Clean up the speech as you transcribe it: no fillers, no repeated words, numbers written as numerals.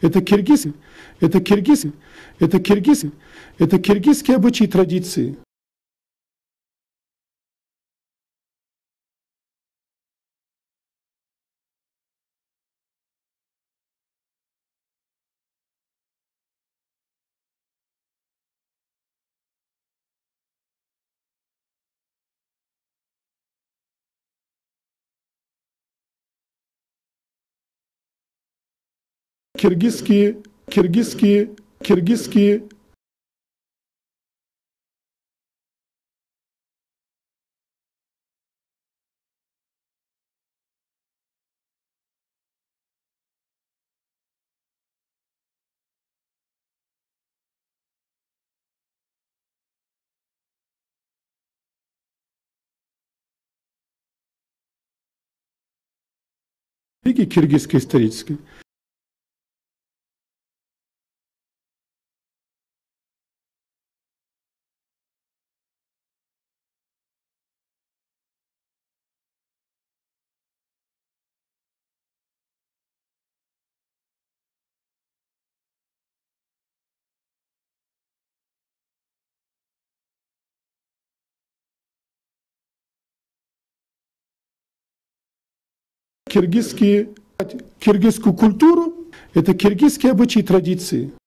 это киргизы, это киргизы, это киргизы, это киргизские обычаи и традиции. Киргизские. Лиги киргизской исторической. Киргизскую культуру, это киргизские обычаи и традиции.